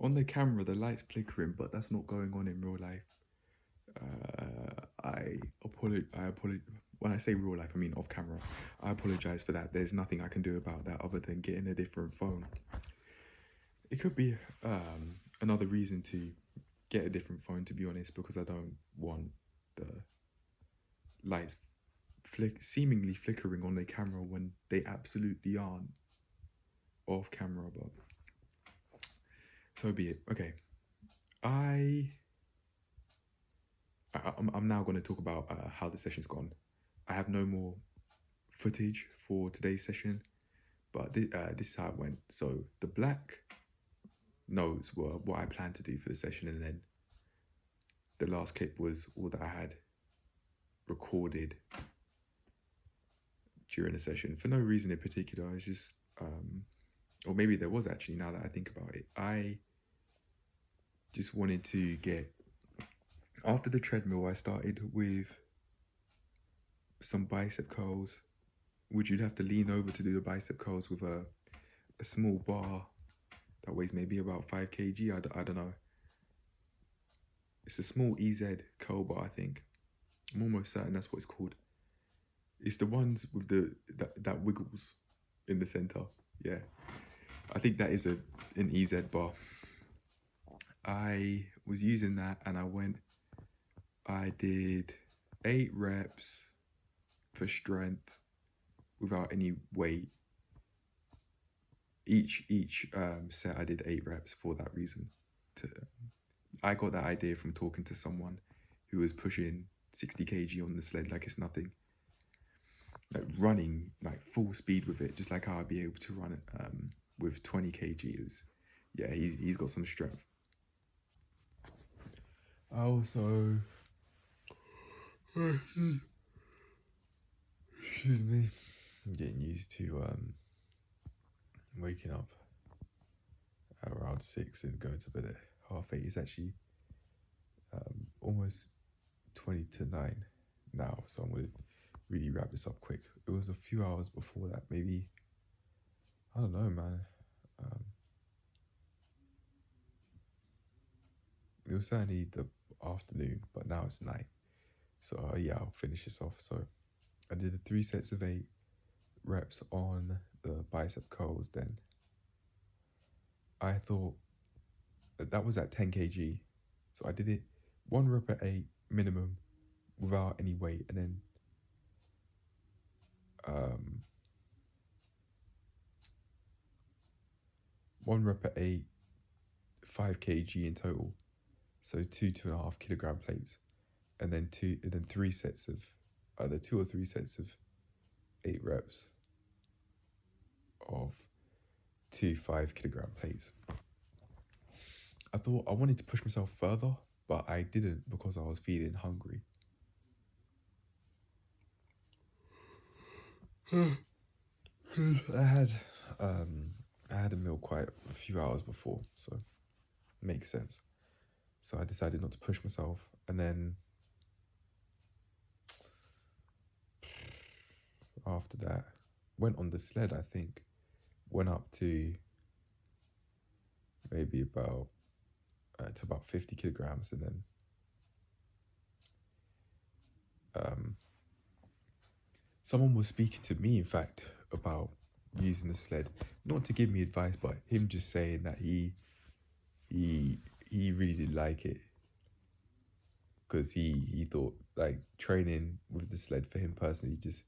On the camera, the light's flickering, but that's not going on in real life. I apologize. When I say real life, I mean off camera. I apologize for that. There's nothing I can do about that other than getting a different phone. It could be another reason to get a different phone, to be honest, because I don't want the lights seemingly flickering on the camera when they absolutely aren't off camera. But so be it. Okay, I I'm now going to talk about how the session's gone. I have no more footage for today's session, but this is how it went. So the black notes were what I planned to do for the session, and then the last clip was all that I had recorded during the session for no reason in particular. I was just, or maybe there was actually, now that I think about it. I just wanted to get, after the treadmill, I started with some bicep curls, which you'd have to lean over to do the bicep curls with a small bar that weighs maybe about 5 kg. I don't know. It's a small EZ curl bar, I think. I'm almost certain that's what it's called. It's the ones with that wiggles in the center. Yeah, I think that is an EZ bar. I was using that, and I did 8 reps for strength without any weight. Each set I did 8 reps for that reason. I got that idea from talking to someone who was pushing 60 kg on the sled like it's nothing, like running like full speed with it, just like how I'd be able to run it with 20 kg. Yeah, he's got some strength. I also, excuse me, I'm getting used to waking up at around 6 and going to bed at 8:30. It's actually almost 20 to 9 now, so I'm going to really wrap this up quick. It was a few hours before that, maybe, I don't know, man. It was certainly the afternoon, but now it's night. So yeah, I'll finish this off. So I did the 3 sets of 8 reps on the bicep curls. Then I thought that was at 10 kg. So I did it 1 rep at 8 minimum without any weight, and then 1 rep at 8, 5 kg in total. So 2.5 kilogram plates, and then 3 sets of either 2 or 3 sets of 8 reps of 2 5 kilogram plates. I thought I wanted to push myself further, but I didn't because I was feeling hungry. I had a meal quite a few hours before, so it makes sense. So I decided not to push myself, and then after that, went on the sled. I think went up to maybe about 50 kilograms, and then someone was speaking to me, in fact, about using the sled, not to give me advice, but him just saying that he really didn't like it, because he thought like training with the sled for him personally just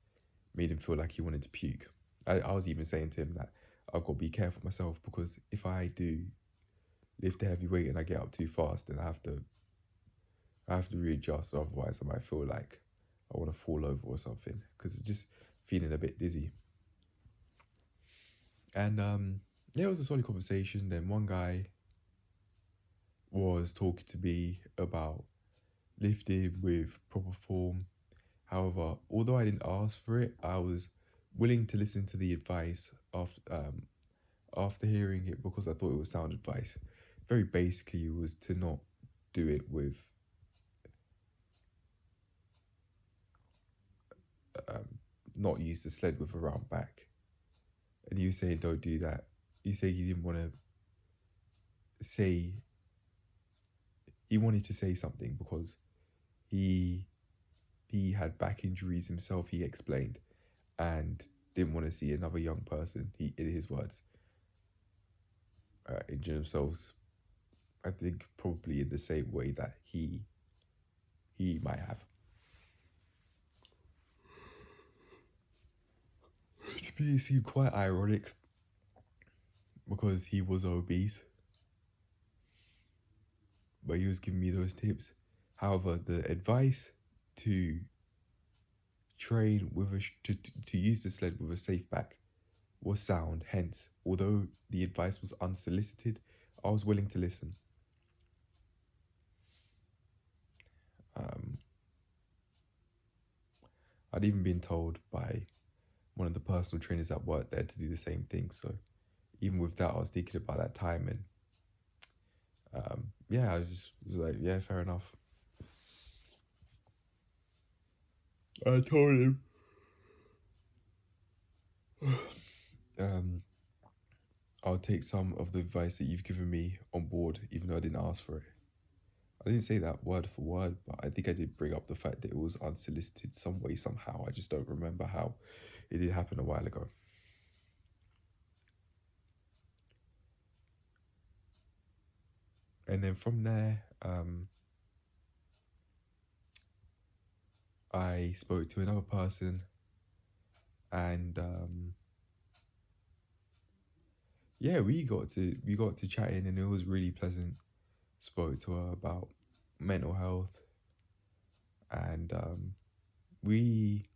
made him feel like he wanted to puke. I was even saying to him that I've got to be careful myself, because if I do lift a heavy weight and I get up too fast, then I have to readjust, otherwise I might feel like I want to fall over or something, because it's just feeling a bit dizzy. And yeah, it was a solid conversation. Then one guy was talking to me about lifting with proper form. However, although I didn't ask for it, I was willing to listen to the advice after hearing it, because I thought it was sound advice. Very basically, it was to not do it with not use the sled with a round back. And you say don't do that. You say you didn't want to say, he wanted to say something because he had back injuries himself, he explained, and didn't want to see another young person, in his words, injure themselves. I think probably in the same way that he might have. To me, it seemed quite ironic because he was obese, but he was giving me those tips. However, the advice to train with to use the sled with a safe back was sound. Hence, although the advice was unsolicited, I was willing to listen. I'd even been told by one of the personal trainers that worked there to do the same thing. So even with that, I was thinking about that time, and yeah, I just was like, yeah, fair enough. I told him I'll take some of the advice that you've given me on board, even though I didn't ask for it. I didn't say that word for word, but I think I did bring up the fact that it was unsolicited some way, somehow. I just don't remember how. It did happen a while ago. And then from there, I spoke to another person, and yeah, we got to chatting, and it was really pleasant. Spoke to her about mental health, and we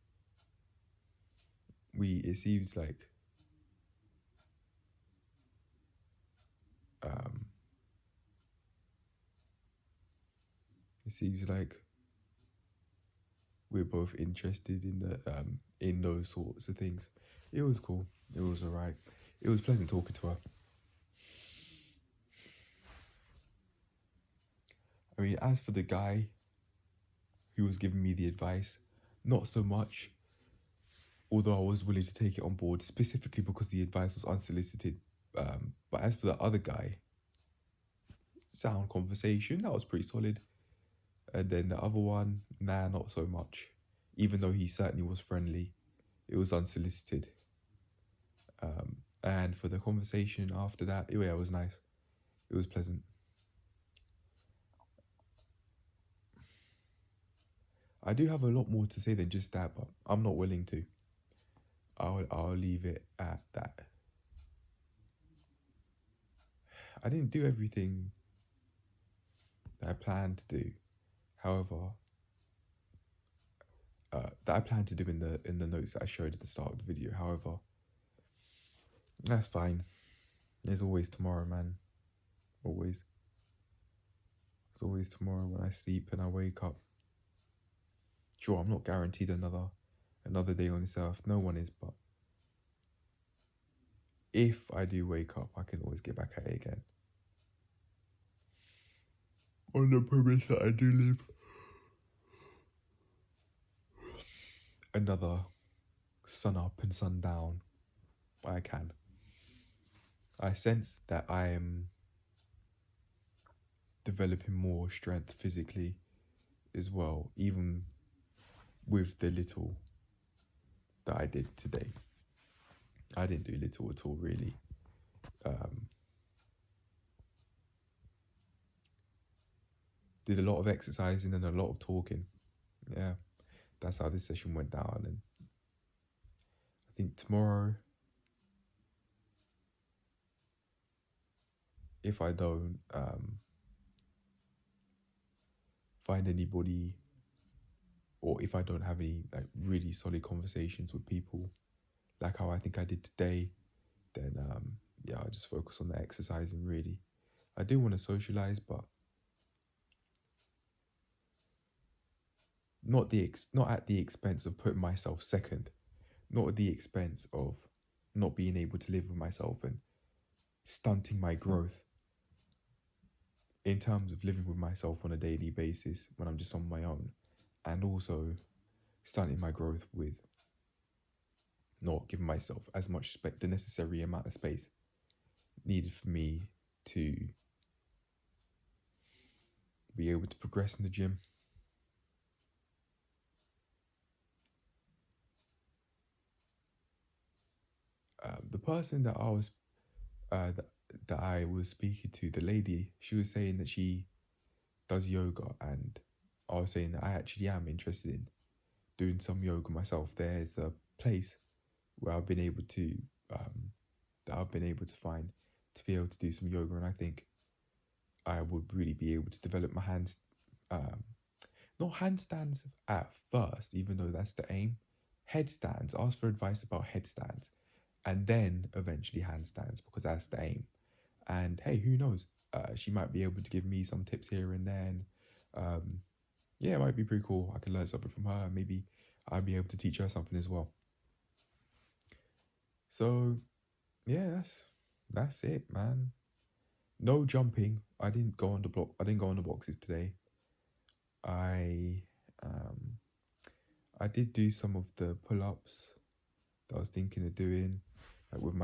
it seems like um, it seems like we're both interested in the in those sorts of things. It was cool. It was alright. It was pleasant talking to her. I mean, as for the guy who was giving me the advice, not so much. Although I was willing to take it on board, specifically because the advice was unsolicited. But as for the other guy, sound conversation, that was pretty solid. And then the other one, nah, not so much. Even though he certainly was friendly, it was unsolicited. And for the conversation after that, yeah, it was nice. It was pleasant. I do have a lot more to say than just that, but I'm not willing to. I'll leave it at that. I didn't do everything that I planned to do. However, that I plan to do in the notes that I showed at the start of the video. However, that's fine. There's always tomorrow, man. Always. There's always tomorrow when I sleep and I wake up. Sure, I'm not guaranteed another day on this earth. No one is, but if I do wake up, I can always get back at it again. On the premise that I do live another sun up and sun down, I can. I sense that I am developing more strength physically as well, even with the little that I did today. I didn't do little at all, really. Did a lot of exercising and a lot of talking. Yeah, that's how this session went down. And I think tomorrow, if I don't find anybody, or if I don't have any like really solid conversations with people, like how I think I did today, then yeah, I'll just focus on the exercising. Really, I do want to socialize, but not at the expense of putting myself second, not at the expense of not being able to live with myself and stunting my growth in terms of living with myself on a daily basis when I'm just on my own, and also stunting my growth with not giving myself as much the necessary amount of space needed for me to be able to progress in the gym. The person that I was speaking to, the lady, she was saying that she does yoga, and I was saying that I actually am interested in doing some yoga myself. There's a place where I've been able to find to be able to do some yoga, and I think I would really be able to develop my hands, not handstands at first, even though that's the aim. Headstands. Ask for advice about headstands, and then eventually handstands, because that's the aim. And hey, who knows? She might be able to give me some tips here and there. And yeah, it might be pretty cool. I can learn something from her. Maybe I'll be able to teach her something as well. So yeah, that's it, man. No jumping. I didn't go on the block. I didn't go on the boxes today. I um I did do some of the pull-ups that I was thinking of doing, like with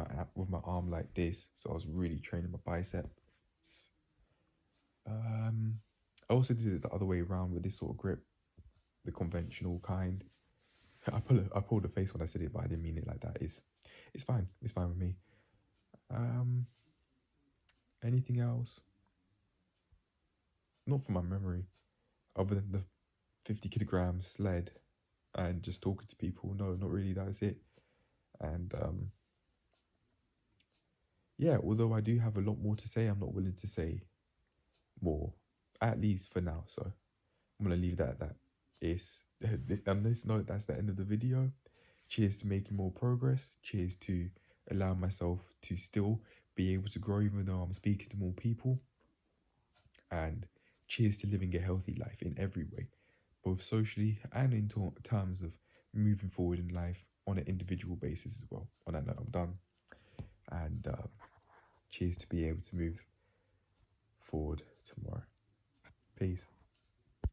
my arm like this. So I was really training my biceps. I also did it the other way around with this sort of grip, the conventional kind. I pulled a face when I said it, but I didn't mean it like that. It's fine. It's fine with me. Um, Anything else? Not from my memory, other than the 50 kilogram sled and just talking to people. No, not really. That's it. And yeah, although I do have a lot more to say, I'm not willing to say more, at least for now. So I'm gonna leave that at that. It's on this note, that's the end of the video. Cheers to making more progress. Cheers to allow myself to still be able to grow, even though I'm speaking to more people. And cheers to living a healthy life in every way, both socially and in terms of moving forward in life on an individual basis as well. On that note, I'm done. And cheers to be able to move forward tomorrow. Peace.